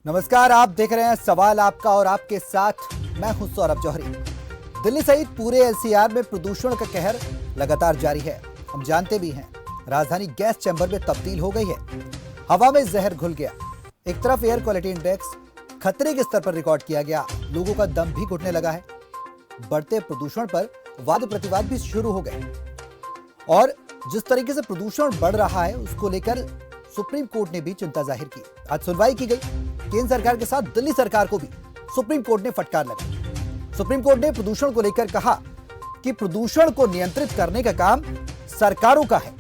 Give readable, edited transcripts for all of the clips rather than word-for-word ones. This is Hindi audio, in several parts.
नमस्कार, आप देख रहे हैं सवाल आपका और आपके साथ मैं हूं सौरभ जौहरी। दिल्ली सहित पूरे एनसीआर में प्रदूषण का कहर लगातार जारी है। हम जानते भी हैं, राजधानी गैस चैंबर में तब्दील हो गई है। हवा में जहर घुल गया। एक तरफ एयर क्वालिटी इंडेक्स खतरे के स्तर पर रिकॉर्ड किया गया, लोगों का दम भी घुटने लगा है। बढ़ते प्रदूषण पर वाद प्रतिवाद भी शुरू हो गए और जिस तरीके से प्रदूषण बढ़ रहा है उसको लेकर सुप्रीम कोर्ट ने भी चिंता जाहिर की। आज सुनवाई की गई। केंद्र सरकार के साथ दिल्ली सरकार को भी सुप्रीम कोर्ट ने फटकार लगाई। सुप्रीम कोर्ट ने प्रदूषण को लेकर कहा कि प्रदूषण को नियंत्रित करने का काम सरकारों का है।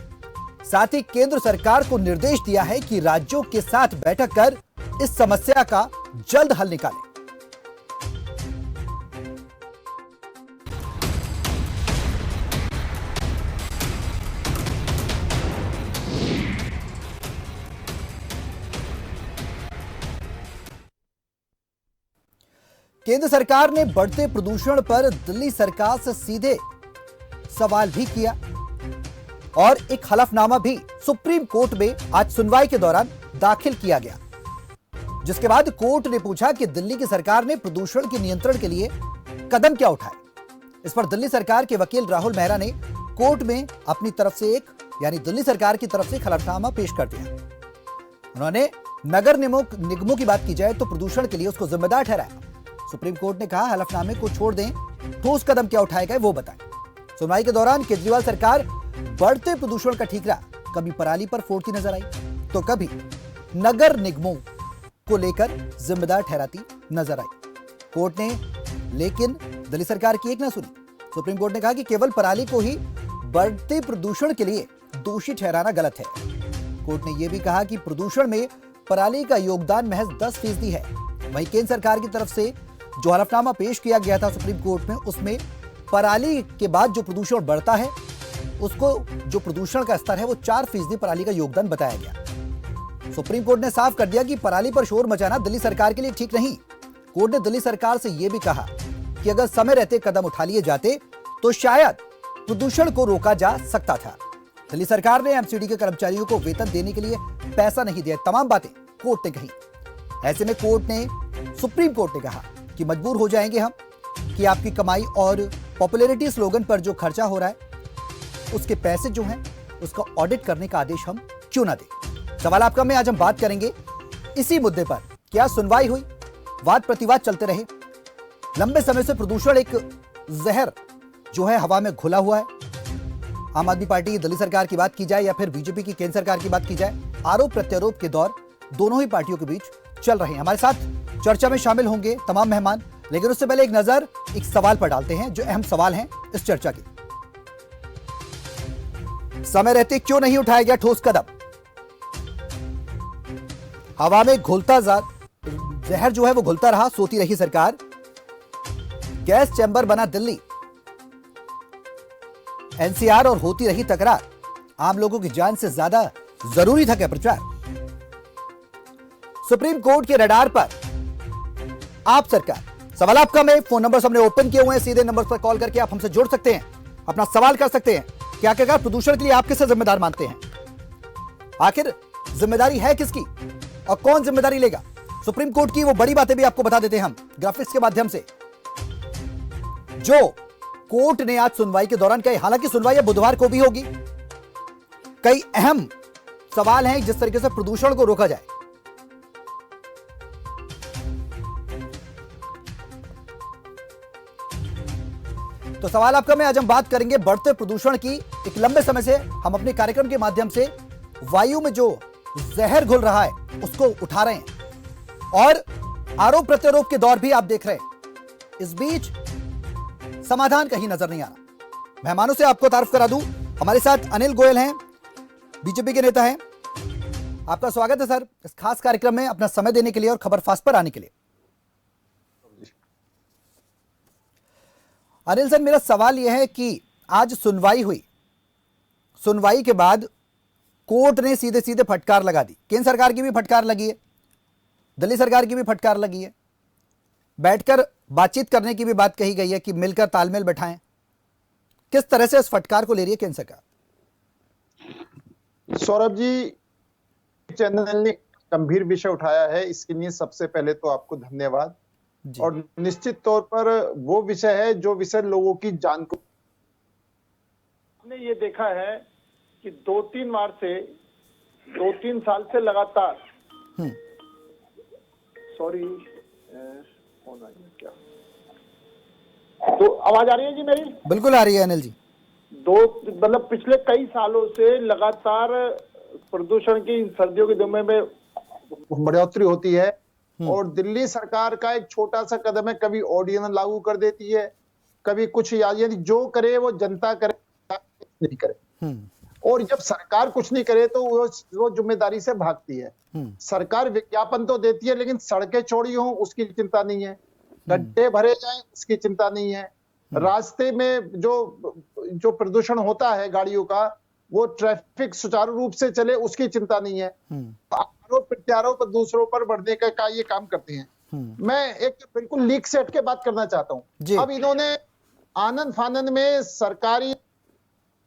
साथ ही केंद्र सरकार को निर्देश दिया है कि राज्यों के साथ बैठक कर इस समस्या का जल्द हल निकालें। केंद्र सरकार ने बढ़ते प्रदूषण पर दिल्ली सरकार से सीधे सवाल भी किया और एक हलफनामा भी सुप्रीम कोर्ट में आज सुनवाई के दौरान दाखिल किया गया, जिसके बाद कोर्ट ने पूछा कि दिल्ली की सरकार ने प्रदूषण के नियंत्रण के लिए कदम क्या उठाए। इस पर दिल्ली सरकार के वकील राहुल मेहरा ने कोर्ट में अपनी तरफ से दिल्ली सरकार की तरफ से एक हलफनामा पेश कर दिया। उन्होंने नगर निगमों की बात की जाए तो प्रदूषण के लिए उसको जिम्मेदार ठहराया। सुप्रीम कोर्ट ने कहा हलफनामे को छोड़ दें, ठोस कदम क्या उठाए गए वो बताएं। सुनवाई के दौरान केजरीवाल सरकार बढ़ते प्रदूषण का ठीकरा कभी पराली पर फोड़ती नजर आई तो कभी नगर निगमों को लेकर जिम्मेदार ठहराती नजर आई। कोर्ट ने लेकिन दिल्ली सरकार की एक न सुनी। सुप्रीम कोर्ट ने कहा कि केवल पराली को ही बढ़ते प्रदूषण के लिए दोषी ठहराना गलत है। कोर्ट ने यह भी कहा कि प्रदूषण में पराली का योगदान महज 10% है। वहीं केंद्र सरकार की तरफ से जो हलफनामा पेश किया गया था सुप्रीम कोर्ट में, उसमें पराली के बाद जो प्रदूषण बढ़ता है उसको जो प्रदूषण का स्तर है वो 4% पराली का योगदान बताया गया। सुप्रीम कोर्ट ने साफ कर दिया कि पराली पर शोर मचाना दिल्ली सरकार के लिए ठीक नहीं। कोर्ट ने दिल्ली सरकार से यह भी कहा कि अगर समय रहते कदम उठा लिए जाते तो शायद प्रदूषण को रोका जा सकता था। दिल्ली सरकार ने एमसीडी के कर्मचारियों को वेतन देने के लिए पैसा नहीं दिया, तमाम बातें कोर्ट ने कही। ऐसे में सुप्रीम कोर्ट ने कहा कि मजबूर हो जाएंगे हम कि आपकी कमाई और पॉपुलैरिटी स्लोगन पर जो खर्चा हो रहा है उसके पैसे जो हैं उसका ऑडिट करने का आदेश हम क्यों ना दें। सवाल आपका में आज हम बात करेंगे इसी मुद्दे पर। क्या सुनवाई हुई, वाद प्रतिवाद चलते रहे। लंबे समय से प्रदूषण एक जहर जो है हवा में घुला हुआ है। आम आदमी पार्टी दिल्ली सरकार की बात की जाए या फिर बीजेपी की केंद्र सरकार की बात की जाए, आरोप प्रत्यारोप के दौर दोनों ही पार्टियों के बीच चल रहे हैं। हमारे साथ चर्चा में शामिल होंगे तमाम मेहमान, लेकिन उससे पहले एक नजर एक सवाल पर डालते हैं जो अहम सवाल है इस चर्चा के। समय रहते क्यों नहीं उठाया गया ठोस कदम। हवा में घुलता जहर जो है वो घुलता रहा, सोती रही सरकार। गैस चैंबर बना दिल्ली, एनसीआर और होती रही तकरार। आम लोगों की जान से ज्यादा जरूरी था क्या प्रचार। सुप्रीम कोर्ट के रडार पर आप सरकार। सवाल आपका में फोन नंबर हमने ओपन किए हुए हैं, सीधे नंबर पर कॉल करके आप हमसे जुड़ सकते हैं, अपना सवाल कर सकते हैं कि आखिरकार प्रदूषण के लिए आप किसे जिम्मेदार मानते हैं। आखिर जिम्मेदारी है किसकी और कौन जिम्मेदारी लेगा। सुप्रीम कोर्ट की वो बड़ी बातें भी आपको बता देते हैं हम ग्राफिक्स के माध्यम से, जो कोर्ट ने आज सुनवाई के दौरान कही। हालांकि सुनवाई बुधवार को भी होगी। कई अहम सवाल हैं जिस तरीके से प्रदूषण को रोका जाए। तो सवाल आपका में आज हम बात करेंगे बढ़ते प्रदूषण की। एक लंबे समय से हम अपने कार्यक्रम के माध्यम से वायु में जो जहर घुल रहा है उसको उठा रहे हैं और आरोप प्रत्यारोप के दौर भी आप देख रहे हैं। इस बीच समाधान कहीं नजर नहीं आ रहा। मेहमानों से आपको तारुफ करा दूं, हमारे साथ अनिल गोयल हैं, बीजेपी के नेता हैं। आपका स्वागत है सर इस खास कार्यक्रम में, अपना समय देने के लिए और खबर फास्ट पर आने के लिए। अनिल सर, मेरा सवाल यह है कि आज सुनवाई हुई, सुनवाई के बाद कोर्ट ने सीधे सीधे फटकार लगा दी। केंद्र सरकार की भी फटकार लगी है, दिल्ली सरकार की भी फटकार लगी है। बैठकर बातचीत करने की भी बात कही गई है कि मिलकर तालमेल बैठाएं। किस तरह से इस फटकार को ले रही है केंद्र सरकार। सौरभ जी, चैनल ने गंभीर विषय उठाया है, इसके लिए सबसे पहले तो आपको धन्यवाद। जी। और निश्चित तौर पर वो विषय है जो विषय लोगों की जान को, हमने ये देखा है कि 2-3 साल से लगातार सॉरी फोन आ गया क्या, तो आवाज आ रही है जी मेरी? बिल्कुल आ रही है अनिल जी। मतलब पिछले कई सालों से लगातार प्रदूषण की इन सर्दियों के दिनों में बढ़ोतरी होती है और दिल्ली सरकार का एक छोटा सा कदम है, कभी ऑर्डिनेंस लागू कर देती है, कभी कुछ, यानी जो करे वो जनता करे, नहीं करे। और जब सरकार कुछ नहीं करे तो वो जिम्मेदारी से भागती है। सरकार विज्ञापन तो देती है लेकिन सड़कें चौड़ी हों उसकी चिंता नहीं है, गड्ढे भरे जाएं उसकी चिंता नहीं है, रास्ते में जो प्रदूषण होता है गाड़ियों का वो ट्रैफिक सुचारू रूप से चले उसकी चिंता नहीं है। आरोप प्रत्यारोप दूसरों पर बढ़ने का ये काम करते हैं। मैं एक बिल्कुल लीक से हटके बात करना चाहता हूं। अब इन्होंने आनंद फानंद में सरकारी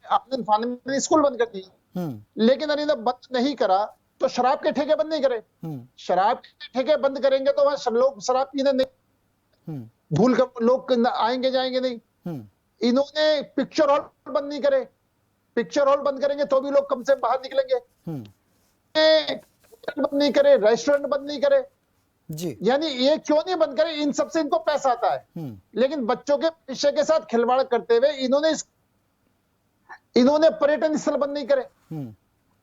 आनंद फानंद में स्कूल बंद कर दिए, लेकिन अरे बंद नहीं करा तो शराब के ठेके बंद नहीं करे। शराब के ठेके बंद करेंगे तो वहां लोग शराब पीने नहीं, भूल कर लोग आएंगे जाएंगे नहीं। इन्होंने पिक्चर हॉल बंद नहीं करे, पिक्चर हॉल बंद करेंगे तो भी लोग कम से बाहर निकलेंगे। बंद नहीं करे, रेस्टोरेंट बंद नहीं करे जी, यानी ये क्यों नहीं बंद करे? इन सबसे इनको पैसा आता है, लेकिन बच्चों के भविष्य के साथ खिलवाड़ करते हुए इन्होंने पर्यटन स्थल बंद नहीं करे।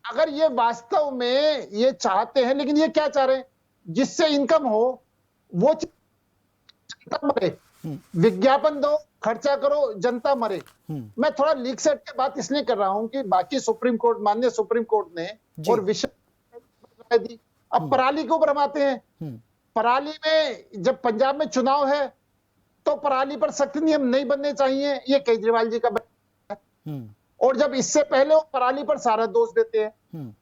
अगर ये वास्तव में ये चाहते हैं, लेकिन ये क्या चाह रहे हैं? जिससे इनकम हो वो जनता मरे, विज्ञापन दो, खर्चा करो, जनता मरे। मैं थोड़ा लीक सेट के बात इसलिए कर रहा हूं कि बाकी सुप्रीम कोर्ट, माननीय सुप्रीम कोर्ट ने और विषय दी। अब पराली के ऊपर हम आते हैं। पराली में जब पंजाब में चुनाव है तो पराली पर सख्त नियम नहीं बनने चाहिए, ये केजरीवाल जी का और जब इससे पहले वो पराली पर सारा दोष देते हैं।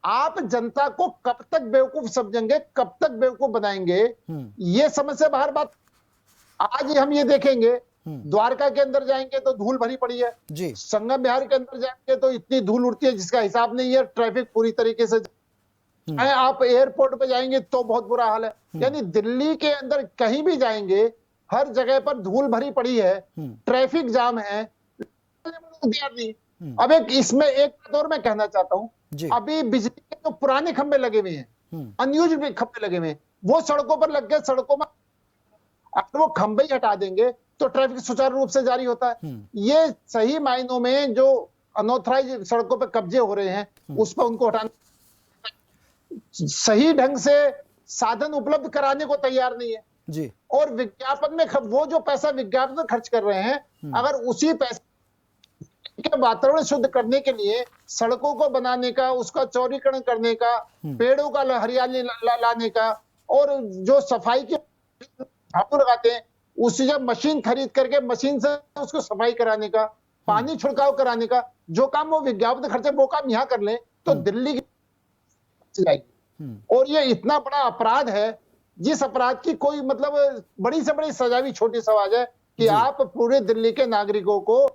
आप जनता को कब तक बेवकूफ समझेंगे, कब तक बेवकूफ बनाएंगे? ये समझ से बाहर बात। आज हम ये देखेंगे, द्वारका के अंदर जाएंगे तो धूल भरी पड़ी है जी, संगम बिहार के अंदर जाएंगे तो इतनी धूल उड़ती है जिसका हिसाब नहीं है, ट्रैफिक पूरी तरीके से। आप एयरपोर्ट पे जाएंगे तो बहुत बुरा हाल है। यानी दिल्ली के अंदर कहीं भी जाएंगे हर जगह पर धूल भरी पड़ी है, ट्रैफिक जाम है, नहीं। अब इसमें एक बात और मैं कहना चाहता हूं, अभी बिजली के जो पुराने खंभे लगे हुए हैं, अनयूज खंभे लगे हुए हैं, वो सड़कों पर लग गए। सड़कों में अगर वो खंभे ही हटा देंगे तो ट्रैफिक सुचारू रूप से जारी होता है। ये सही मायनों में जो अनऑथराइज सड़कों पर कब्जे हो रहे हैं उस पर उनको हटाना, सही ढंग से साधन उपलब्ध कराने को तैयार नहीं है जी। और विज्ञापन में वो जो पैसा विज्ञापन में खर्च कर रहे हैं, अगर उसी पैसे के वातावरण शुद्ध करने के लिए सड़कों को बनाने का, उसका चौड़ीकरण करने का, पेड़ों का हरियाली लाने का, और जो सफाई के झाड़ू लगाते हैं उससे जब मशीन खरीद करके मशीन से उसको सफाई कराने का, पानी छिड़काव कराने का, जो काम वो विज्ञापन खर्चे वो काम यहाँ कर ले तो दिल्ली की जाएगी। और ये इतना बड़ा अपराध है जिस अपराध की कोई मतलब बड़ी से बड़ी सजा भी छोटी सवाल है कि आप पूरे दिल्ली के नागरिकों को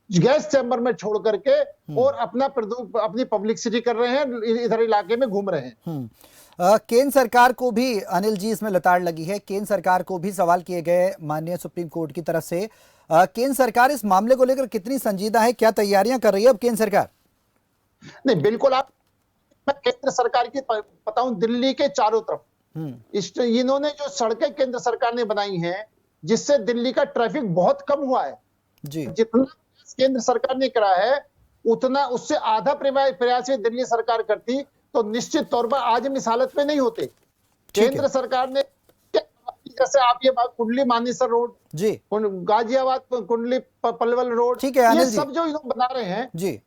गैस चैम्बर में छोड़ करके और अपनी पब्लिसिटी कर रहे हैं, इधर इलाके में घूम रहे हैं। केंद्र सरकार को भी अनिल जी इसमें लताड़ लगी है, केंद्र सरकार को भी सवाल किए गए माननीय सुप्रीम कोर्ट की तरफ से। केंद्र सरकार इस मामले को लेकर कितनी संजीदा है, क्या तैयारियां कर रही है अब केंद्र सरकार? नहीं, बिल्कुल मैं केंद्र सरकार की बताऊं, दिल्ली के चारों तरफ इन्होंने जो सड़कें केंद्र सरकार ने बनाई हैं जिससे दिल्ली का ट्रैफिक बहुत कम हुआ है जी। जितना केंद्र सरकार ने करा है उतना उससे आधा प्रयास दिल्ली सरकार करती तो निश्चित तौर पर आज हम इस हालत में नहीं होते। केंद्र सरकार ने जैसे आप ये कुंडली मानेसर रोड जी, गाजियाबाद कुंडली पलवल रोड, ठीक है, ये सब जो इन्होंने बना रहे हैं जी।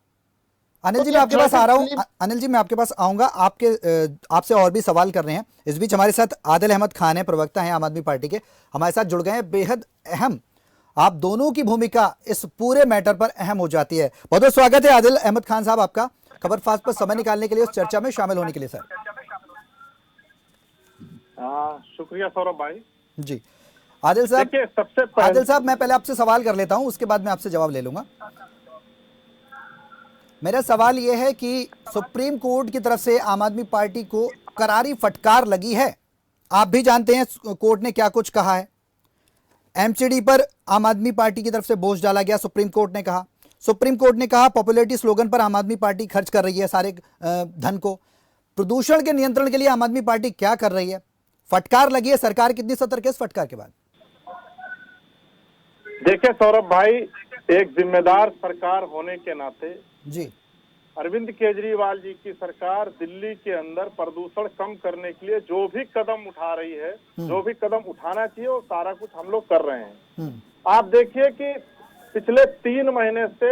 अनिल जी मैं आपके पास आ रहा हूं, अनिल जी मैं आपके पास आऊंगा, आपसे और भी सवाल कर रहे हैं। इस बीच हमारे साथ आदिल अहमद खान है, प्रवक्ता हैं आम आदमी पार्टी के, हमारे साथ जुड़ गए हैं। बेहद अहम, आप दोनों की भूमिका इस पूरे मैटर पर अहम हो जाती है। बहुत बहुत स्वागत है आदिल अहमद खान साहब आपका खबर फास्ट पर समय निकालने के लिए, उस चर्चा में शामिल होने के लिए। सर शुक्रिया सौरभ भाई जी। आदिल साहब मैं पहले आपसे सवाल कर लेता हूं, उसके बाद मैं आपसे जवाब ले लूंगा। मेरा सवाल यह है कि सुप्रीम कोर्ट की तरफ से आम आदमी पार्टी को करारी फटकार लगी है। आप भी जानते हैं कोर्ट ने क्या कुछ कहा है। एमसीडी पर आम आदमी पार्टी की तरफ से बोझ डाला गया, सुप्रीम कोर्ट ने कहा। सुप्रीम कोर्ट ने कहा पॉपुलैरिटी स्लोगन पर आम आदमी पार्टी खर्च कर रही है सारे धन को। प्रदूषण के नियंत्रण के लिए आम आदमी पार्टी क्या कर रही है? फटकार लगी है। सरकार कितनी सतर्क है इस फटकार के बाद? देखिए सौरभ भाई, एक जिम्मेदार सरकार होने के नाते जी, अरविंद केजरीवाल जी की सरकार दिल्ली के अंदर प्रदूषण कम करने के लिए जो भी कदम उठा रही है, जो भी कदम उठाना चाहिए वो सारा कुछ हम लोग कर रहे हैं। आप देखिए कि पिछले 3 महीने से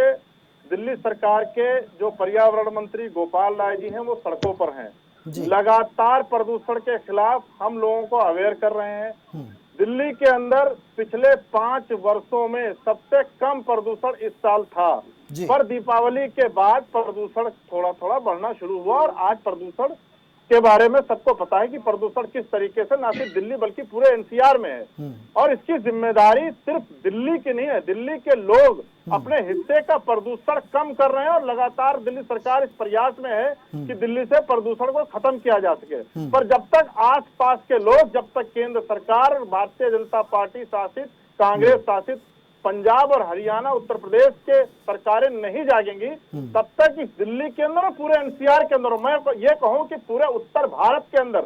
दिल्ली सरकार के जो पर्यावरण मंत्री गोपाल राय जी हैं वो सड़कों पर हैं, लगातार प्रदूषण के खिलाफ हम लोगों को अवेयर कर रहे हैं। दिल्ली के अंदर पिछले 5 वर्षों में सबसे कम प्रदूषण इस साल था, पर दीपावली के बाद प्रदूषण थोड़ा थोड़ा बढ़ना शुरू हुआ और आज प्रदूषण के बारे में सबको पता है कि प्रदूषण किस तरीके से न सिर्फ दिल्ली बल्कि पूरे एनसीआर में है। और इसकी जिम्मेदारी सिर्फ दिल्ली की नहीं है, दिल्ली के लोग अपने हिस्से का प्रदूषण कम कर रहे हैं और लगातार दिल्ली सरकार इस प्रयास में है कि दिल्ली से प्रदूषण को खत्म किया जा सके। पर जब तक आसपास के लोग, जब तक केंद्र सरकार, भारतीय जनता पार्टी शासित, कांग्रेस शासित पंजाब और हरियाणा, उत्तर प्रदेश के सरकारें नहीं जागेंगी, तब तक इस दिल्ली के अंदर और पूरे एनसीआर के अंदर, मैं ये कहूं कि पूरे उत्तर भारत के अंदर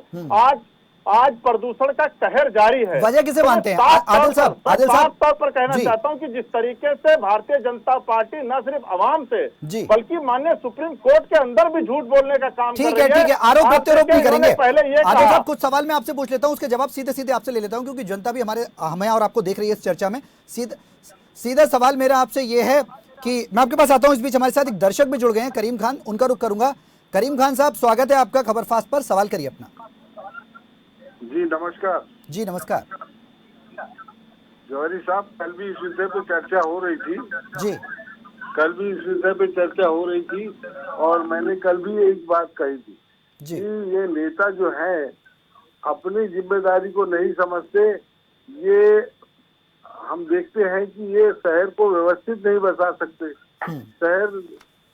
आज प्रदूषण का कहर जारी है। वजह किसे मानते हैं आदिल साहब? साफ तौर पर कहना चाहता हूं कि जिस तरीके से भारतीय जनता पार्टी न सिर्फ आवाम से बल्कि माननीय सुप्रीम कोर्ट के अंदर भी झूठ बोलने का काम कर रही है। ठीक है, आरोप प्रत्यारोप नहीं करेंगे। पहले ये आदिल साहब कुछ सवाल मैं आपसे पूछ लेता हूं, उसके जवाब सीधे सीधे आपसे ले लेता हूं क्योंकि जनता भी हमें और आपको देख रही है इस चर्चा में। सीधा सवाल मेरा आपसे ये है कि मैं आपके पास आता हूं, इस बीच हमारे साथ एक दर्शक भी जुड़ गए हैं, करीम खान, उनका रुख करूंगा। करीम खान साहब, स्वागत है आपका खबर फास्ट पर, सवाल करिए अपना। जी नमस्कार। जी नमस्कार। जौहरी साहब, कल भी इस विषय पे चर्चा हो रही थी। जी, कल भी इस विषय पे चर्चा हो रही थी और मैंने कल भी एक बात कही थी जी, कि ये नेता जो है अपनी जिम्मेदारी को नहीं समझते। ये हम देखते हैं कि ये शहर को व्यवस्थित नहीं बसा सकते। शहर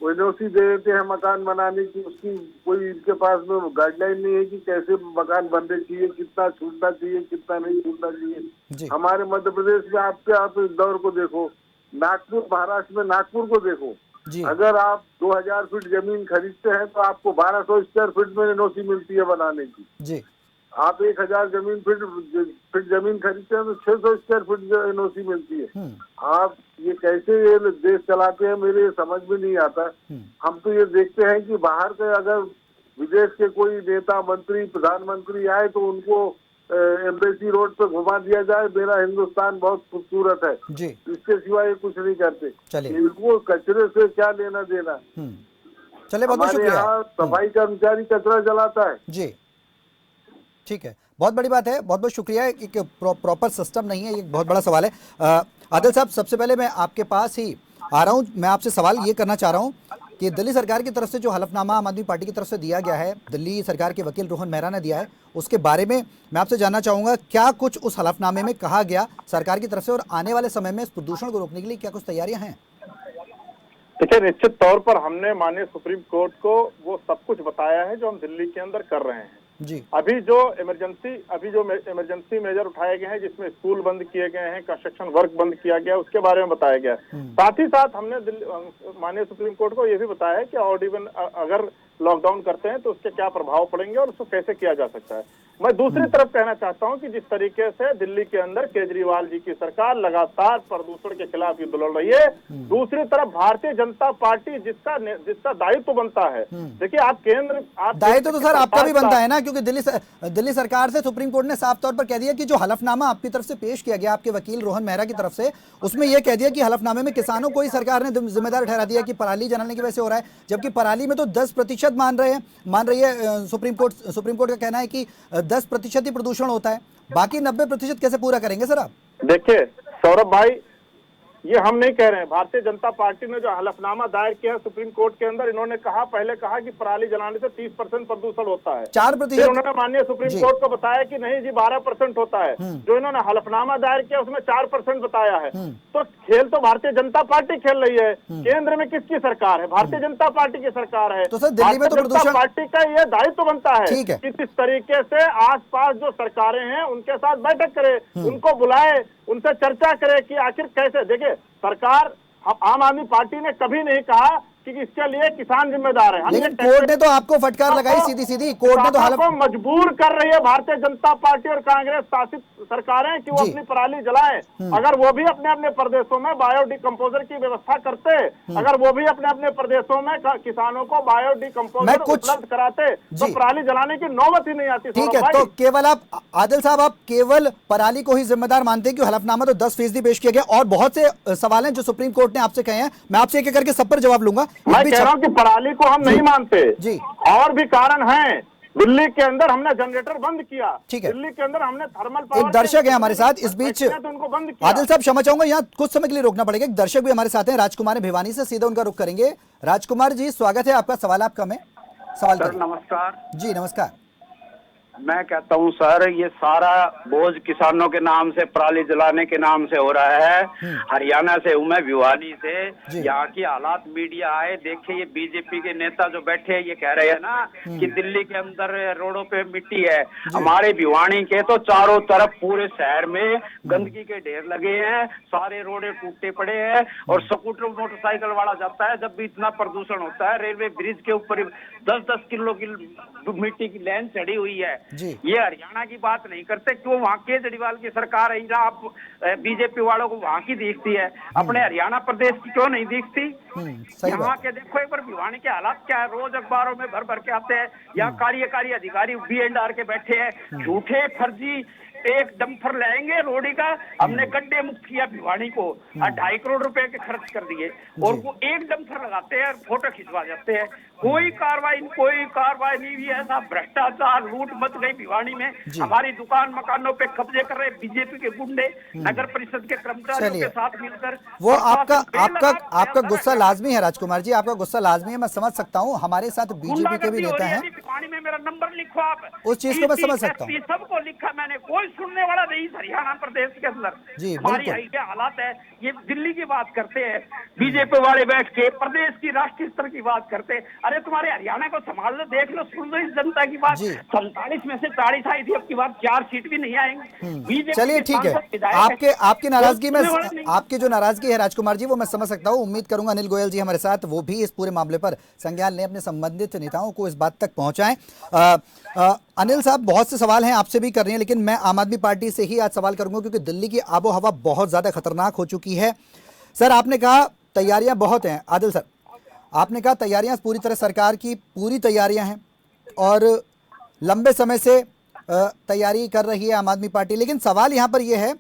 एनओसी दे देते हैं मकान बनाने की, उसकी कोई इनके पास में गाइडलाइन नहीं है कि कैसे मकान बनने चाहिए, कितना छूटना चाहिए, कितना नहीं छूटना चाहिए। हमारे मध्य प्रदेश में आप इस दौर को देखो, नागपुर, महाराष्ट्र में नागपुर को देखो, अगर आप 2000 फीट जमीन खरीदते हैं तो आपको 1200 स्क्वायर फीट में एनओसी मिलती है बनाने की। आप 1000 फीट जमीन खरीदते हैं तो 600 स्क्वायर फीट एनओसी मिलती है। आप ये कैसे ये देश चलाते हैं, मेरे समझ में नहीं आता। हम तो ये देखते हैं कि बाहर के अगर विदेश के कोई नेता, मंत्री, प्रधानमंत्री आए तो उनको एम्बेसी रोड पे घुमा दिया जाए, मेरा हिंदुस्तान बहुत खूबसूरत है, इसके सिवाय कुछ नहीं करते। इनको कचरे से क्या लेना देना। चलिए, बहुत शुक्रिया। यहाँ सफाई कर्मचारी कचरा जलाता है। जी, ठीक है, बहुत बड़ी बात है, बहुत बहुत शुक्रिया। एक प्रॉपर सिस्टम नहीं है, ये बहुत बड़ा सवाल है। आदिल साहब, सबसे पहले मैं आपके पास ही आ रहा हूँ। मैं आपसे सवाल ये करना चाह रहा हूँ कि दिल्ली सरकार की तरफ से जो हलफनामा आम आदमी पार्टी की तरफ से दिया गया है, दिल्ली सरकार के वकील रोहन मेहरा ने दिया है, उसके बारे में मैं आपसे जानना चाहूँगा, क्या कुछ उस हलफनामे में कहा गया सरकार की तरफ से, और आने वाले समय में इस प्रदूषण को रोकने के लिए क्या कुछ तैयारियां हैं? देखिए, निश्चित तौर पर हमने माननीय सुप्रीम कोर्ट को वो सब कुछ बताया है जो हम दिल्ली के अंदर कर रहे हैं। जी, अभी जो इमरजेंसी मेजर उठाए गए हैं, जिसमें स्कूल बंद किए गए हैं, कंस्ट्रक्शन वर्क बंद किया गया, उसके बारे में बताया गया। साथ ही साथ हमने माननीय सुप्रीम कोर्ट को ये भी बताया है कि ऑड इवन अगर लॉकडाउन करते हैं तो उसके क्या प्रभाव पड़ेंगे और उसको कैसे किया जा सकता है। मैं दूसरी तरफ कहना चाहता हूं कि जिस तरीके से दिल्ली के अंदर केजरीवाल जी की सरकार लगातार प्रदूषण के खिलाफ युद्ध लड़ रही है, दूसरी तरफ भारतीय जनता पार्टी जिसका दायित्व बनता है, देखिए आप दायित्व तो सर आपका भी बनता है ना, क्योंकि दिल्ली सरकार से सुप्रीम कोर्ट ने साफ तौर पर कह दिया कि जो हलफनामा आपकी तरफ से पेश किया गया आपके वकील रोहन मेहरा की तरफ से, उसमें यह कह दिया कि हलफनामे में किसानों को ही सरकार ने जिम्मेदार ठहरा दिया कि पराली जलाने की वजह से हो रहा है, जबकि पराली में तो 10% मान रही है सुप्रीम कोर्ट का कहना है कि 10% ही प्रदूषण होता है, बाकी 90% कैसे पूरा करेंगे सर आप? देखिए सौरभ भाई, ये हम नहीं कह रहे हैं। भारतीय जनता पार्टी ने जो हलफनामा दायर किया है सुप्रीम कोर्ट के अंदर, इन्होंने पहले कहा कि पराली जलाने से 30% प्रदूषण होता है, 4%। फिर उन्होंने माननीय सुप्रीम कोर्ट को बताया कि नहीं जी 12% होता है। जो इन्होंने हलफनामा दायर किया उसमें 4% बताया है। तो खेल तो भारतीय जनता पार्टी खेल रही है। केंद्र में किसकी सरकार है? भारतीय जनता पार्टी की सरकार है। तो सर दिल्ली में तो भारतीय जनता पार्टी का ये दायित्व बनता है ठीक है कि किस तरीके से आसपास जो सरकारें हैं उनके साथ बैठक करे, उनको बुलाए, उनसे चर्चा करे कि आखिर कैसे। देखिए सरकार, आम आदमी पार्टी ने कभी नहीं कहा कि इसके लिए किसान जिम्मेदार है। लेकिन कोर्ट ने तो आपको फटकार लगाई सीधी सीधी। कोर्ट ने तो मजबूर कर रही है भारतीय जनता पार्टी और कांग्रेस शासित सरकारें कि वो अपनी पराली जलाएं। अगर वो भी अपने अपने प्रदेशों में बायोडिकम्पोजर की व्यवस्था करते, अगर वो भी अपने अपने प्रदेशों में किसानों को बायोडिकम्पोजर उपलब्ध कराते तो पराली जलाने की नौबत ही नहीं आती। ठीक है, तो केवल आप आदिल साहब, आप केवल पराली को ही जिम्मेदार मानते हैं कि हलफनामा तो 10% पेश किया गया, और बहुत से सवाल हैं जो सुप्रीम कोर्ट ने आपसे कहे हैं। मैं आपसे एक एक करके सब पर जवाब लूंगा। मैं कह रहा हूं कि पराली को हम नहीं मानते जी, और भी कारण हैं। दिल्ली के अंदर हमने जनरेटर बंद किया, ठीक है, दिल्ली के अंदर हमने थर्मल पावर। एक दर्शक है हमारे साथ इस बीच, तो उनको बंद किया। आदिल साहब क्षमा चाहूंगा, यहाँ कुछ समय के लिए रोकना पड़ेगा। एक दर्शक भी हमारे साथ हैं, राजकुमार भिवानी से, सीधा उनका रुख करेंगे। राजकुमार जी स्वागत है आपका, सवाल आपका। मैं सवाल सर नमस्कार जी। नमस्कार। मैं कहता हूं सर, ये सारा बोझ किसानों के नाम से, पराली जलाने के नाम से हो रहा है। हरियाणा से हूं मैं, भिवानी से। यहाँ की हालात मीडिया आए देखे। ये बीजेपी के नेता जो बैठे हैं ये कह रहे हैं ना कि दिल्ली के अंदर रोडों पे मिट्टी है। हमारे भिवानी के तो चारों तरफ पूरे शहर में गंदगी के ढेर लगे हैं, सारे रोडे टूटे पड़े हैं, और स्कूटर मोटरसाइकिल वाला जाता है जब भी इतना प्रदूषण होता है। रेलवे ब्रिज के ऊपर 10-10 किलो की मिट्टी की लाइन चढ़ी हुई है। ये हरियाणा की बात नहीं करते, क्यों वहाँ केजरीवाल की सरकार है, आप बीजेपी वालों को वहाँ की दिखती है, अपने हरियाणा प्रदेश की क्यों नहीं दिखती? यहाँ के देखो एक बार भिवानी के हालात क्या है, रोज अखबारों में भर भर के आते हैं। यहाँ कार्यकारी अधिकारी BNR के बैठे हैं, झूठे फर्जी एक डंपर लाएंगे रोडी का। हमने गड्ढे मुक्त किया भिवानी को, 2.5 करोड़ रुपए के खर्च कर दिए, और वो एक डंपर लगाते हैं, फोटो खिंचवा जाते हैं। कोई कार्रवाई नहीं हुई। ऐसा भ्रष्टाचार, लूट मच गई भिवानी में। हमारी दुकान मकानों पे कब्जे कर रहे बीजेपी के गुंडे, नगर परिषद के कर्मचारियों के साथ मिलकर। वो आपका गुस्सा लाजमी है राजकुमार जी, आपका गुस्सा लाजमी है, मैं समझ सकता हूँ। हमारे साथ बीजेपी के भी नेता हैं, भिवानी में मेरा नंबर लिखो आप, उस चीज को मैं समझ सकता हूँ। सबको लिखा मैंने, कोई सुनने वाला नहीं हरियाणा प्रदेश के अंदर। हमारी क्या हालात है, ये दिल्ली की बात करते हैं बीजेपी वाले बैठ के, प्रदेश की राष्ट्रीय स्तर की बात करते हैं। अरे तुम्हारे हरियाणा को संभाल लो, देख लो, सुन लो इस जनता की बात। 47 में से 40 आई थी, अब की बात 4 सीट भी नहीं आएंगे। चलिए ठीक है, आपकी नाराजगी में, आपकी जो नाराजगी है राजकुमार जी वो मैं समझ सकता हूँ। उम्मीद करूंगा अनिल गोयल जी हमारे साथ, वो भी इस पूरे मामले पर संज्ञान लें, अपने संबंधित नेताओं को इस बात तक पहुंचाएं। अनिल साहब बहुत से सवाल हैं, आपसे भी कर रहे हैं, लेकिन मैं आम आदमी पार्टी से ही आज सवाल करूंगा क्योंकि दिल्ली की आबो हवा बहुत ज्यादा खतरनाक हो चुकी है। सर आपने कहा तैयारियां बहुत हैं, आदिल सर आपने कहा तैयारियां पूरी तरह, सरकार की पूरी तैयारियां हैं और लंबे समय से तैयारी कर रही है आम आदमी पार्टी। लेकिन सवाल यहां पर यह है,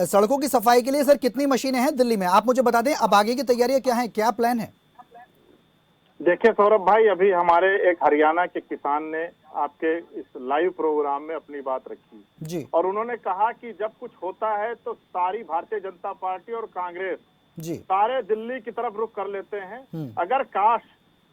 सड़कों की सफाई के लिए सर कितनी मशीनें हैं दिल्ली में? आप मुझे बता दें, अब आगे की तैयारियां क्या हैं, क्या प्लान है? देखिए सौरभ भाई, अभी हमारे एक हरियाणा के किसान ने आपके इस लाइव प्रोग्राम में अपनी बात रखी जी, और उन्होंने कहा कि जब कुछ होता है तो सारी भारतीय जनता पार्टी और कांग्रेस जी सारे दिल्ली की तरफ रुख कर लेते हैं। अगर काश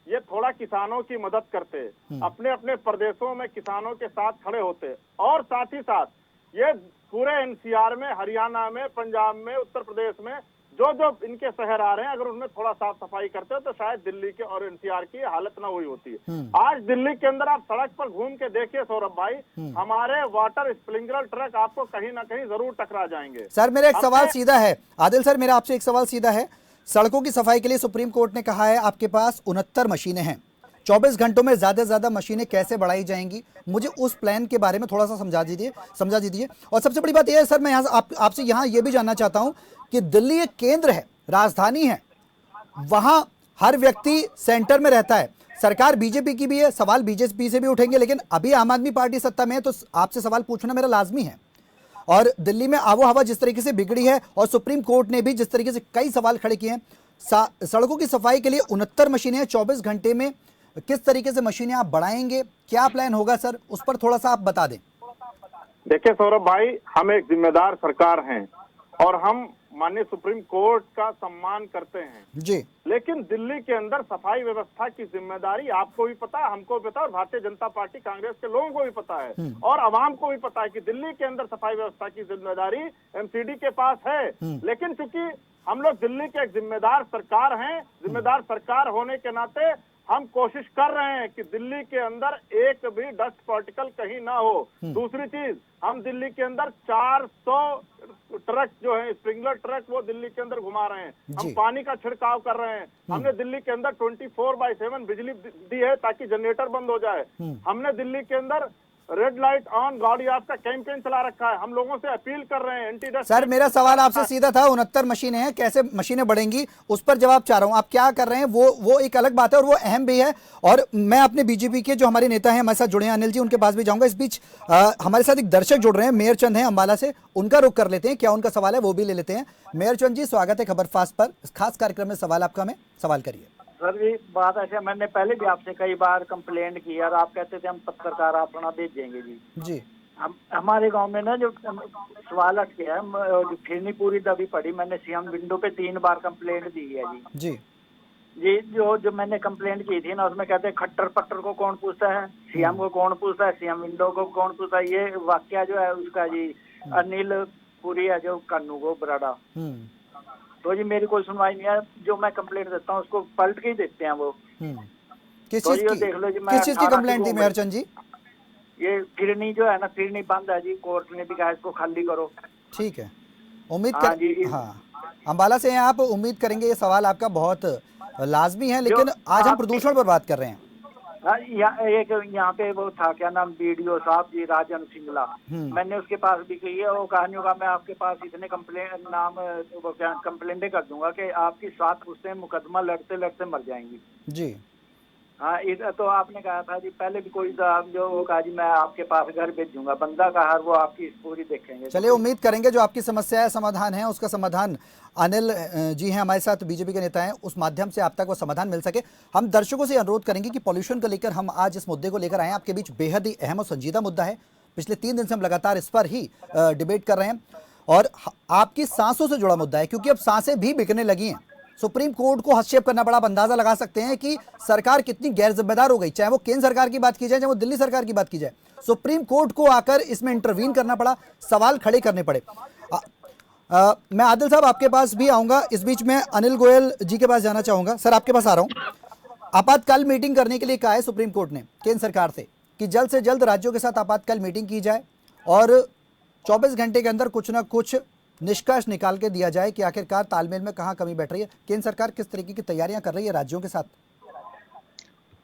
ये थोड़ा किसानों की मदद करते, अपने अपने प्रदेशों में किसानों के साथ खड़े होते, और साथ ही साथ ये पूरे NCR में, हरियाणा में, पंजाब में, उत्तर प्रदेश में जो इनके शहर आ रहे हैं, अगर उनमें थोड़ा साफ सफाई करते हो तो शायद दिल्ली के और NCR की हालत ना हुई होती है। आज दिल्ली के अंदर आप सड़क पर घूम के देखिए सौरभ भाई, हमारे वाटर स्प्रिंकलर ट्रक आपको कहीं ना कहीं जरूर टकरा जाएंगे। सर मेरा एक सवाल सीधा है, आदिल सर मेरा आपसे एक सवाल सीधा है। सड़कों की सफाई के लिए सुप्रीम कोर्ट ने कहा है आपके पास 69 मशीनें हैं, 24 घंटों में ज्यादा से ज्यादा मशीनें कैसे बढ़ाई जाएंगी? मुझे उस प्लान के बारे में थोड़ा सा समझा दीजिए। और सबसे बड़ी बात यह है सर, मैं यहाँ आपसे यहाँ ये भी जानना चाहता हूँ कि दिल्ली एक केंद्र है, राजधानी है, वहां हर व्यक्ति सेंटर में रहता है, सरकार बीजेपी की भी है, सवाल बीजेपी से भी उठेंगे, लेकिन अभी आम आदमी पार्टी सत्ता में है, तो आपसे सवाल पूछना मेरा लाजमी है। और दिल्ली में आबो हवा जिस तरीके से बिगड़ी है और सुप्रीम कोर्ट ने भी जिस तरीके से कई सवाल खड़े किए हैं, सड़कों की सफाई के लिए 69 मशीनें 24 घंटे में, किस तरीके से मशीनें आप बढ़ाएंगे, क्या प्लान होगा सर, उस पर थोड़ा सा आप बता दें। देखिए सौरभ भाई, हम एक जिम्मेदार सरकार हैं और हम माननीय सुप्रीम कोर्ट का सम्मान करते हैं जी। लेकिन दिल्ली के अंदर सफाई व्यवस्था की जिम्मेदारी आपको भी पता है, हमको भी पता है, और भारतीय जनता पार्टी कांग्रेस के लोगों को भी पता है और आवाम को भी पता है कि दिल्ली के अंदर सफाई व्यवस्था की जिम्मेदारी एमसीडी के पास है। लेकिन चूंकि हम लोग दिल्ली के एक जिम्मेदार सरकार हैं, जिम्मेदार सरकार होने के नाते हम कोशिश कर रहे हैं कि दिल्ली के अंदर एक भी डस्ट पार्टिकल कहीं ना हो। दूसरी चीज, हम दिल्ली के अंदर 400 ट्रक जो है स्प्रिंकलर ट्रक वो दिल्ली के अंदर घुमा रहे हैं, हम पानी का छिड़काव कर रहे हैं। हमने दिल्ली के अंदर 24/7 बिजली दी है ताकि जनरेटर बंद हो जाए। हमने दिल्ली के अंदर रेड लाइट ऑन गाड़ी आपका कैंपेन चला रखा है। हम लोगों से अपील कर रहे हैं एंटी डस्ट। सर मेरा सवाल आपसे सीधा था, 69 मशीनें हैं, कैसे मशीनें बढ़ेंगी, उस पर जवाब चाह रहा हूं। आप क्या कर रहे हैं वो एक अलग बात है और वो अहम भी है। और मैं अपने बीजेपी के जो हमारे नेता हैं हमारे साथ जुड़े हैं अनिल जी, उनके पास भी जाऊंगा। इस बीच हमारे साथ एक दर्शक जुड़ रहे हैं, मेयर चंद हैं अंबाला से, उनका रुख कर लेते हैं, क्या उनका सवाल है वो भी ले लेते हैं। मेयर चंद जी, स्वागत है खबर फास्ट पर, इस खास कार्यक्रम में सवाल आपका, में सवाल करिए। सर जी बात ऐसे, मैंने पहले भी आपसे कई बार कंप्लेंट की और आप कहते थे हम पत्रकार अपना भेजेंगे जी। हम हमारे गांव में ना जो सवाल अटके है, जो फिरनी पूरी दबी पड़ी, मैंने सीएम विंडो पे 3 बार कंप्लेंट दी है जी। जी जो मैंने कंप्लेंट की थी ना, उसमें कहते हैं खट्टर पट्टर को कौन पूछता है, सीएम को कौन पूछता है, सीएम विंडो को कौन पूछता है। ये वाक्य जो है उसका जी अनिल पुरी है जो कन्नू को बराड़ा, तो जी मेरी कोई सुनवाई नहीं है। जो मैं कंप्लेंट देता हूँ उसको पलट के ही देते हैं वो। किस चीज की कंप्लेंट थी मेयर चंद जी? ये फिरनी जो है ना, फिरनी बंद है जी, कोर्ट ने भी कहा इसको खाली करो। ठीक है, उम्मीद कर, हाँ अंबाला से हैं आप, उम्मीद करेंगे ये सवाल आपका बहुत लाजमी है। लेकिन आज हम प्रदूषण पर बात कर रहे हैं। एक यहाँ पे वो था, क्या नाम, बीडीओ साहब जी, राजन सिंगला, मैंने उसके पास भी कही है, वो कहानियों का मैं आपके पास इतने कंप्लेंटें कर दूंगा कि आपकी 7 पुश्तें मुकदमा लड़ते लड़ते मर जाएंगी जी। हाँ, तो आपने कहा था जी पहले भी कोई साहब जो वो कहा जी मैं आपके पास घर भेजूंगा, बंदा का हर वो आपकी पूरी देखेंगे। चलिए, उम्मीद करेंगे जो आपकी समस्या है समाधान है, उसका समाधान अनिल जी हैं हमारे साथ, बीजेपी के नेता हैं, उस माध्यम से आप तक वो समाधान मिल सके। हम दर्शकों से अनुरोध करेंगे कि पॉल्यूशन को लेकर हम आज इस मुद्दे को लेकर आए हैं, आपके बीच बेहद ही अहम और संजीदा मुद्दा है। पिछले 3 दिन से हम लगातार इस पर ही डिबेट कर रहे हैं और आपकी सांसों से जुड़ा मुद्दा है, क्योंकि अब सांसें भी बिकने लगी हैं। सुप्रीम कोर्ट को हस्तक्षेप करना पड़ा। आप अंदाजा लगा सकते हैं कि सरकार कितनी गैर जिम्मेदार हो गई, चाहे वो केंद्र सरकार की बात की जाए, चाहे वो दिल्ली सरकार की बात की जाए। सुप्रीम कोर्ट को आकर इसमें इंटरवीन करना पड़ा, सवाल खड़े करने पड़े। मैं आदिल साहब आपके पास भी आऊंगा, इस बीच में अनिल गोयल जी के पास जाना चाहूंगा। सर आपके पास आ रहा हूं। आपातकाल मीटिंग करने के लिए कहा है सुप्रीम कोर्ट ने केंद्र सरकार से कि जल्द से जल्द राज्यों के साथ आपातकाल मीटिंग की जाए और 24 घंटे के अंदर कुछ ना कुछ निष्कर्ष निकाल के दिया जाए कि आखिरकार तालमेल में कहां कमी बैठ रही है। केंद्र सरकार किस तरीके की तैयारियां कर रही है राज्यों के साथ?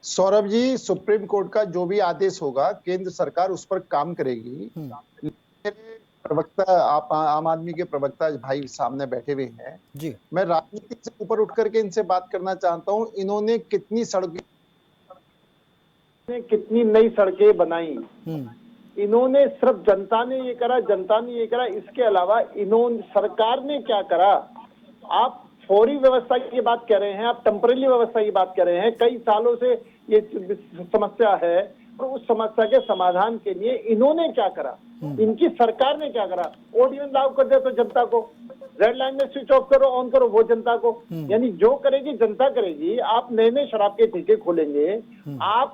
सौरभ जी, सुप्रीम कोर्ट का जो भी आदेश होगा केंद्र सरकार उस पर काम करेगी। मेरे प्रवक्ता, आप आम आदमी के प्रवक्ता भाई सामने बैठे हुए हैं जी, मैं राजनीति से ऊपर उठ करके इनसे बात करना चाहता हूं। इन्होंने कितनी नई सड़कें बनाई, इन्होंने सिर्फ जनता ने ये करा, जनता ने ये करा, इसके अलावा इन्होंने सरकार ने क्या करा? आप फौरी व्यवस्था की बात कर रहे हैं, आप टेम्परेरी व्यवस्था की बात कर रहे हैं। कई सालों से ये समस्या है और उस समस्या के समाधान के लिए इन्होंने क्या करा? इनकी सरकार ने क्या करा? ऑर्डिनेंस लागू कर दे तो जनता को, रेड लाइन में स्विच ऑफ करो ऑन करो वो जनता को, यानी जो करेगी जनता करेगी। आप नए नए शराब के ठेके खोलेंगे, आप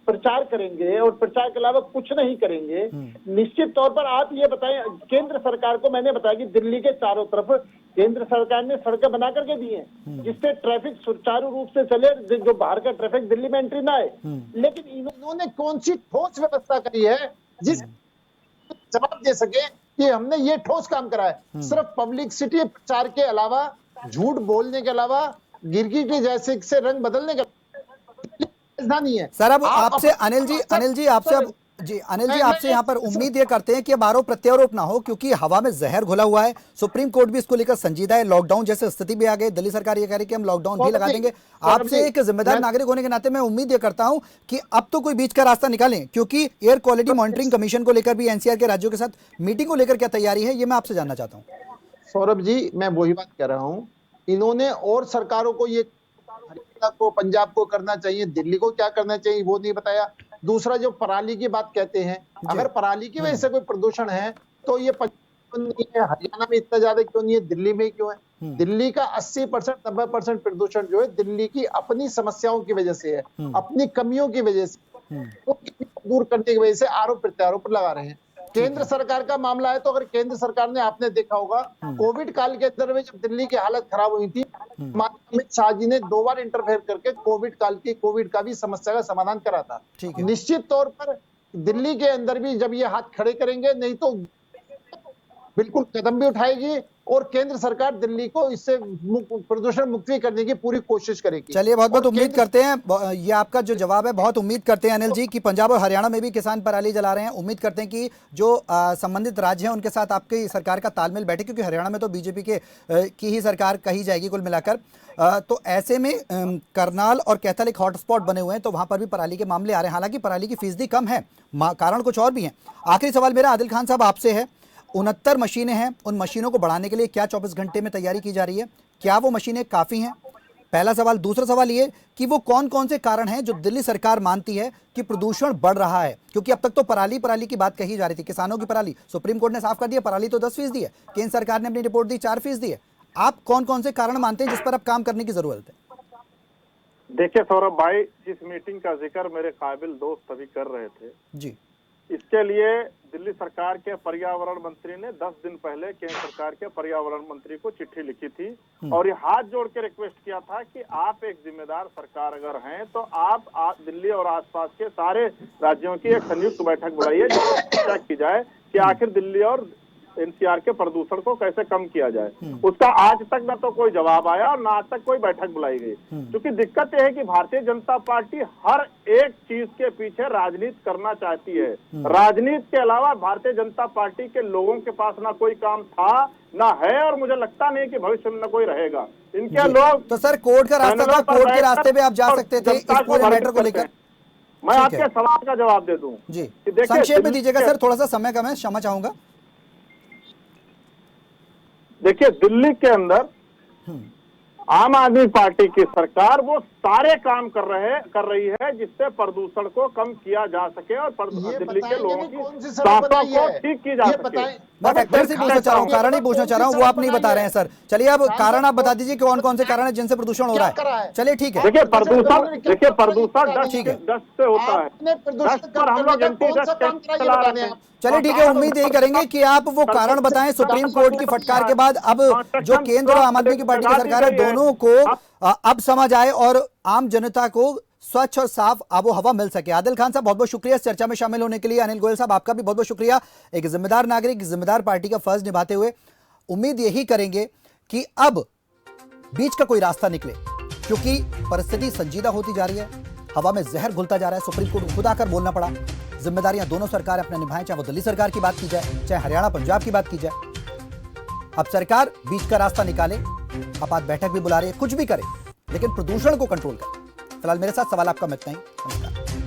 प्रचार करेंगे और प्रचार के अलावा कुछ नहीं करेंगे। निश्चित तौर पर आप ये बताएं, केंद्र सरकार को मैंने बताया कि दिल्ली के चारों तरफ केंद्र सरकार ने सड़कें बना करके दी हैं जिससे ट्रैफिक सुचारू रूप से चले, जो बाहर का ट्रैफिक दिल्ली में एंट्री ना आए। लेकिन इन्होंने कौन सी ठोस व्यवस्था करी है जिस जवाब दे सके कि हमने ये ठोस काम करा है? सिर्फ पब्लिसिटी प्रचार के अलावा, झूठ बोलने के अलावा, गिरगिटी जैसे से रंग बदलने का नहीं है। सर अब आपसे अनिल जी आपसे यहाँ पर उम्मीद ये करते हैं कि अब आरोप प्रत्यारोप ना हो, क्योंकि हवा में जहर घुला हुआ है। सुप्रीम कोर्ट भी इसको लेकर संजीदा है। लॉकडाउन जैसे स्थिति भी आ गई, दिल्ली सरकार ये कह रही है कि हम लॉकडाउन भी लगा देंगे। आपसे एक जिम्मेदार नागरिक होने के नाते मैं उम्मीद ये करता हूं कि अब तो कोई बीच का रास्ता निकालें, क्योंकि एयर क्वालिटी मॉनिटरिंग कमीशन को लेकर भी एनसीआर के राज्यों के साथ मीटिंग को लेकर क्या तैयारी है, ये मैं आपसे जानना चाहता हूँ। सौरभ जी, मैं वही बात कर रहा हूँ। इन्होंने और सरकारों को, ये हरियाणा को, पंजाब को करना चाहिए, दिल्ली को क्या करना चाहिए वो नहीं बताया। दूसरा, जो पराली की बात कहते हैं, अगर पराली की वजह से कोई प्रदूषण है तो ये क्यों नहीं है, हरियाणा में इतना ज्यादा क्यों नहीं है, दिल्ली में क्यों है? दिल्ली का 80% 90% प्रदूषण जो है दिल्ली की अपनी समस्याओं की वजह से है, अपनी कमियों की वजह से, वो दूर करने की वजह से आरोप प्रत्यारोप लगा रहे हैं। केंद्र सरकार का मामला है तो अगर केंद्र सरकार ने, आपने देखा होगा कोविड काल के अंदर में जब दिल्ली की हालत खराब हुई थी, अमित शाह जी ने 2 बार इंटरफेयर करके कोविड का भी समस्या का समाधान करा था। निश्चित तौर पर दिल्ली के अंदर भी जब ये हाथ खड़े करेंगे, नहीं तो बिल्कुल कदम भी उठाएगी और केंद्र सरकार दिल्ली को इससे प्रदूषण मुक्ति करने की पूरी कोशिश करेगी। चलिए, बहुत बहुत उम्मीद करते हैं, ये आपका जो जवाब है बहुत उम्मीद करते हैं अनिल जी कि पंजाब और हरियाणा में भी किसान पराली जला रहे हैं। उम्मीद करते हैं कि जो संबंधित राज्य हैं उनके साथ आपकी सरकार का तालमेल बैठे, क्योंकि हरियाणा में तो बीजेपी की ही सरकार कही जाएगी कुल मिलाकर। तो ऐसे में करनाल और कैथल एक हॉटस्पॉट बने हुए हैं, तो वहां पर भी पराली के मामले आ रहे हैं। हालांकि पराली की फीसदी कम है, कारण कुछ और भी है। आखिरी सवाल मेरा आदिल खान साहब आपसे है, 69 मशीनें हैं, उन मशीनों को बढ़ाने के लिए क्या 24 घंटे में तैयारी की जा रही है? क्या वो मशीनें काफ़ी हैं? पहला सवाल। दूसरा सवाल ये कि वो कौन कौन से कारण हैं जो दिल्ली सरकार मानती है कि प्रदूषण बढ़ रहा है? क्योंकि अब तक तो पराली की बात कही जा रही थी, किसानों की पराली, सुप्रीम कोर्ट ने साफ कर दिया पराली तो 10% है, केंद्र सरकार ने अपनी रिपोर्ट दी 4% है। आप कौन कौन से कारण मानते हैं जिस पर अब काम करने की जरूरत है? देखिए सौरभ भाई, जिस मीटिंग का जिक्र मेरे काबिल दोस्त अभी कर रहे थे जी, इसके लिए दिल्ली सरकार के पर्यावरण मंत्री ने 10 दिन पहले केंद्र सरकार के पर्यावरण मंत्री को चिट्ठी लिखी थी और ये हाथ जोड़ के रिक्वेस्ट किया था कि आप एक जिम्मेदार सरकार अगर हैं तो आप दिल्ली और आसपास के सारे राज्यों की एक संयुक्त बैठक बुलाइए जिसमें चर्चा की जाए कि आखिर दिल्ली और एनसीआर के प्रदूषण को कैसे कम किया जाए। उसका आज तक ना तो कोई जवाब आया और ना आज तक कोई बैठक बुलाई गई। क्योंकि दिक्कत यह है कि भारतीय जनता पार्टी हर एक चीज के पीछे राजनीति करना चाहती है। राजनीति के अलावा भारतीय जनता पार्टी के लोगों के पास ना कोई काम था ना है और मुझे लगता नहीं कि भविष्य में कोई रहेगा। इनके लोग तो सर कोर्ट का रास्ता था, कोर्ट के रास्ते पे आप जा सकते थे इस पूरे मैटर को लेकर। मैं आपके सवाल का जवाब दे दूं जी, संक्षेप में दीजिएगा सर, थोड़ा सा समय कम है, क्षमा चाहूंगा। देखिए, दिल्ली के अंदर आम आदमी पार्टी की सरकार वो सारे काम कर रही है जिससे प्रदूषण को कम किया जा सके और दिल्ली के लोगों की सांसों को ठीक की जा सके। मैं फैक्टर से पूछना चाह रहा हूँ, कारण ही पूछना चाह रहा हूँ, वो आप नहीं बता रहे हैं सर। चलिए अब कारण आप बता दीजिए कौन कौन से कारण है जिनसे प्रदूषण हो रहा है। चलिए ठीक है। देखिए प्रदूषण डस्ट से होता है, डस्ट पर हम लोग एंटी डस्ट चला रहे हैं। चलिए ठीक है, उम्मीद यही करेंगे कि आप वो कारण बताएं। सुप्रीम कोर्ट की फटकार के बाद अब जो केंद्र और आम आदमी की पार्टी की सरकार है, दोनों को अब समझ आए और आम जनता को स्वच्छ और साफ आबो हवा मिल सके। आदिल खान साहब बहुत बहुत शुक्रिया इस चर्चा में शामिल होने के लिए। अनिल गोयल साहब आपका भी बहुत बहुत शुक्रिया, एक जिम्मेदार नागरिक, जिम्मेदार पार्टी का फर्ज निभाते हुए। उम्मीद यही करेंगे कि अब बीच का कोई रास्ता निकले, क्योंकि परिस्थिति संजीदा होती जा रही है, हवा में जहर घुलता जा रहा है। सुप्रीम कोर्ट को खुद आकर बोलना पड़ा। जिम्मेदारियां दोनों सरकार अपने निभाएं, चाहे वो दिल्ली सरकार की बात की जाए, चाहे हरियाणा पंजाब की बात की जाए। अब सरकार बीच का रास्ता निकाले, आपात बैठक भी बुला रही है, कुछ भी करे, लेकिन प्रदूषण को कंट्रोल करे। फिलहाल मेरे साथ सवाल आपका मैं इतना ही। नमस्कार।